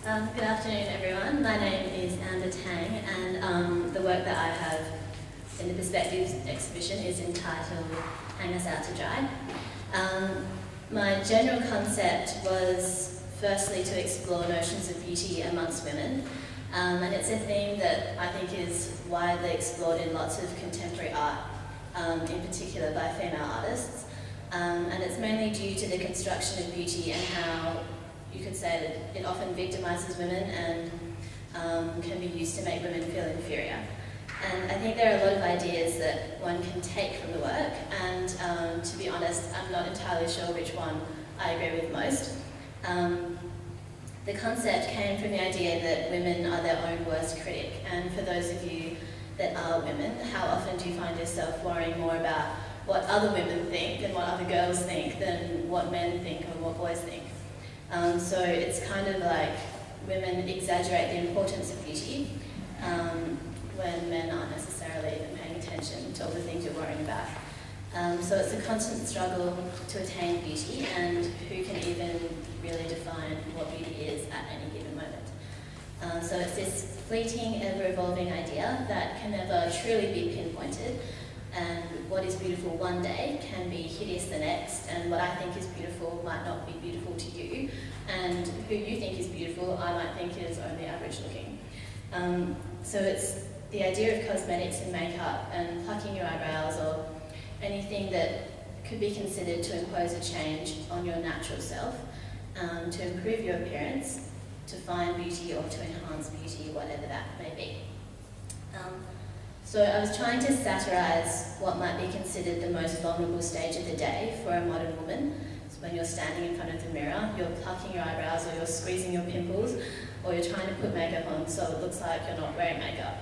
Good afternoon, everyone. My name is Tang, and the work that I have in the Persepectives exhibition is entitled Hang Us Out to Dry. My general concept was firstly to explore notions of beauty amongst women, and it's a theme that I think is widely explored in lots of contemporary art, in particular by female artists, and it's mainly due to the construction of beauty and how you could say that it often victimises women and can be used to make women feel inferior. And I think there are a lot of ideas that one can take from the work, and to be honest, I'm not entirely sure which one I agree with most. The concept came from the idea that women are their own worst critic, and for those of you that are women, how often do you find yourself worrying more about what other women think and what other girls think than what men think or what boys think? So it's kind of like women exaggerate the importance of beauty when men aren't necessarily even paying attention to all the things you're worrying about. So it's a constant struggle to attain beauty, and who can even really define what beauty is at any given moment. So it's this fleeting, ever-evolving idea that can never truly be pinpointed, and what is beautiful one day can be hideous the next, and what I think is beautiful might not be beautiful to you, and who you think is beautiful I might think is only average looking. So it's the idea of cosmetics and makeup and plucking your eyebrows or anything that could be considered to impose a change on your natural self, to improve your appearance, to find beauty or to enhance beauty, whatever that may be. So I was trying to satirise what might be considered the most vulnerable stage of the day for a modern woman. So when you're standing in front of the mirror, you're plucking your eyebrows or you're squeezing your pimples, or you're trying to put makeup on so it looks like you're not wearing makeup.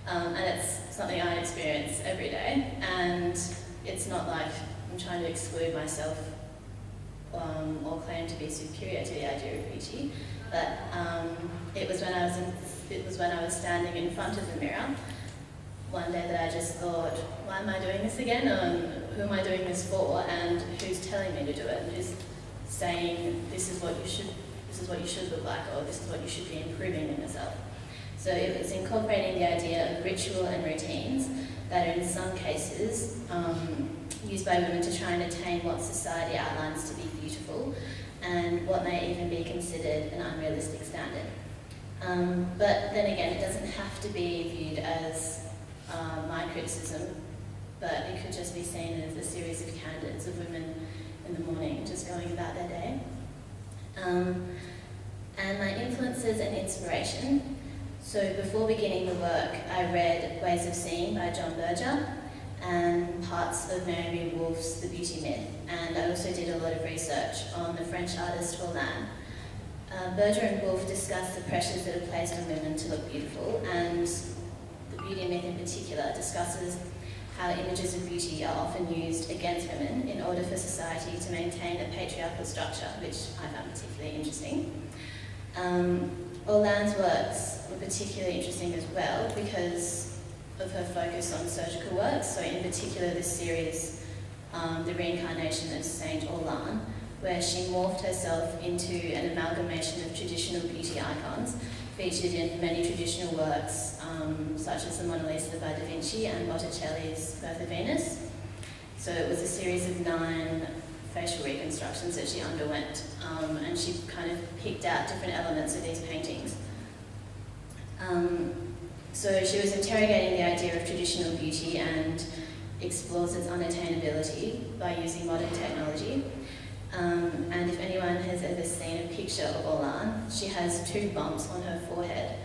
And it's something I experience every day, and it's not like I'm trying to exclude myself or claim to be superior to the idea of beauty, but it was when I was standing in front of the mirror one day that I just thought, why am I doing this again? Who am I doing this for? And who's telling me to do it? And who's saying this is what you should look like, or this is what you should be improving in yourself? So it was incorporating the idea of ritual and routines that are in some cases used by women to try and attain what society outlines to be beautiful, and what may even be considered an unrealistic standard. But then again, it doesn't have to be viewed as my criticism, but it could just be seen as a series of candidates of women in the morning just going about their day. And my influences and inspiration. So before beginning the work, I read Ways of Seeing by John Berger and parts of Mary Wolfe's The Beauty Myth, and I also did a lot of research on the French artist Roland. Berger and Wolfe discuss the pressures that are placed on women to look beautiful, and The Beauty Myth in particular discusses how images of beauty are often used against women in order for society to maintain a patriarchal structure, which I found particularly interesting. Roland's works were particularly interesting as well because of her focus on surgical works, so in particular this series, The Reincarnation of Saint Roland, where she morphed herself into an amalgamation of traditional beauty icons featured in many traditional works, such as the Mona Lisa by Da Vinci and Botticelli's Birth of Venus. So it was a series of 9 facial reconstructions that she underwent, and she kind of picked out different elements of these paintings. So she was interrogating the idea of traditional beauty and explores its unattainability by using modern technology. And if anyone has ever seen a picture of Roland, she has 2 bumps on her forehead,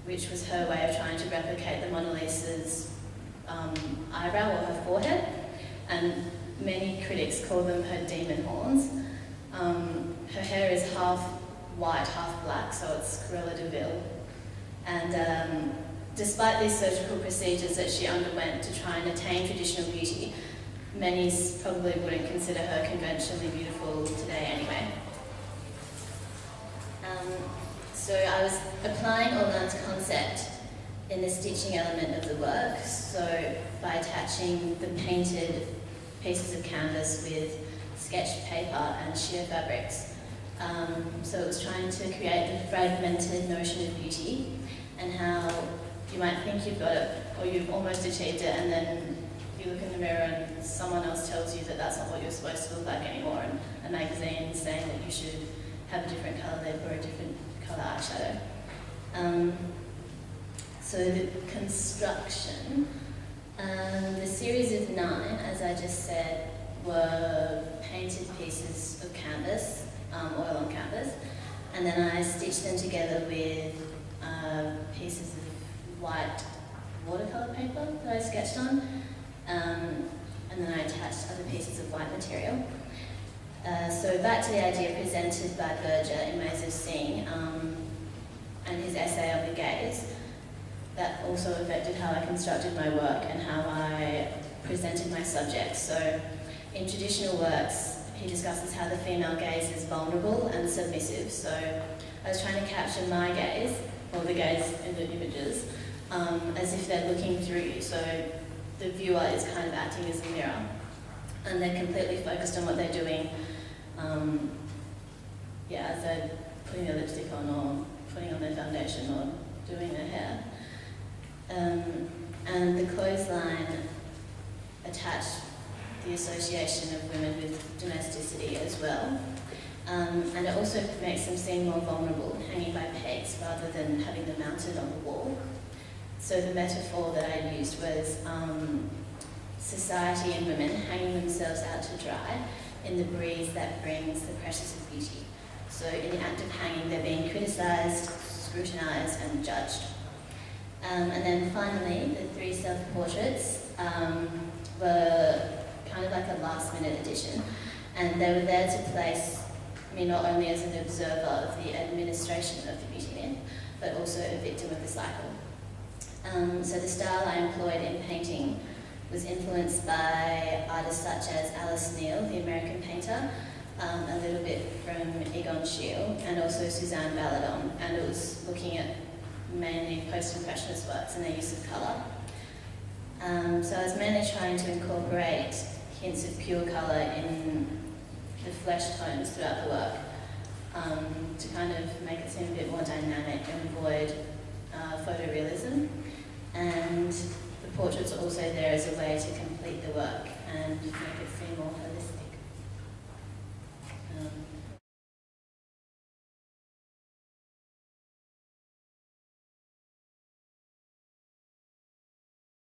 which was her way of trying to replicate the Mona Lisa's eyebrow or her forehead. And many critics call them her demon horns. Her hair is half white, half black, so it's Cruella de Vil. And despite these surgical procedures that she underwent to try and attain traditional beauty, many probably wouldn't consider her conventionally beautiful today anyway. So I was applying Roland's concept in the stitching element of the work, so by attaching the painted pieces of canvas with sketched paper and sheer fabrics, So it was trying to create the fragmented notion of beauty and how you might think you've got it or you've almost achieved it, and then you look in the mirror and someone else tells you that that's not what you're supposed to look like anymore, and a magazine saying that you should have a different colour lip or a different colour eyeshadow. So the construction, the series of 9, as I just said, were painted pieces of canvas, oil on canvas, and then I stitched them together with pieces of white watercolour paper that I sketched on, and then I attached other pieces of white material. So back to the idea presented by Berger in Ways of Seeing, and his essay on the gaze, that also affected how I constructed my work and how I presented my subjects. So in traditional works, he discusses how the female gaze is vulnerable and submissive. So I was trying to capture my gaze, or the gaze in the images, as if they're looking through you. So the viewer is kind of acting as a mirror, and they're completely focused on what they're doing, as they're putting their lipstick on or putting on their foundation or doing their hair. And the clothesline attached the association of women with domesticity as well. And it also makes them seem more vulnerable, hanging by pegs rather than having them mounted on the wall. So the metaphor that I used was society and women hanging themselves out to dry in the breeze that brings the pressures of beauty. So in the act of hanging, they're being criticised, scrutinised and judged. And then finally, the 3 self-portraits were kind of like a last-minute addition, and they were there to place me not only as an observer of the administration of the beauty myth, but also a victim of the cycle. So the style I employed in painting was influenced by artists such as Alice Neel, the American painter, a little bit from Egon Schiele, and also Suzanne Valadon, and it was looking at mainly post-impressionist works and their use of colour. So I was mainly trying to incorporate hints of pure colour in the flesh tones throughout the work, to kind of make it seem a bit more dynamic and avoid photorealism. And the portraits are also there as a way to complete the work and make it seem more holistic.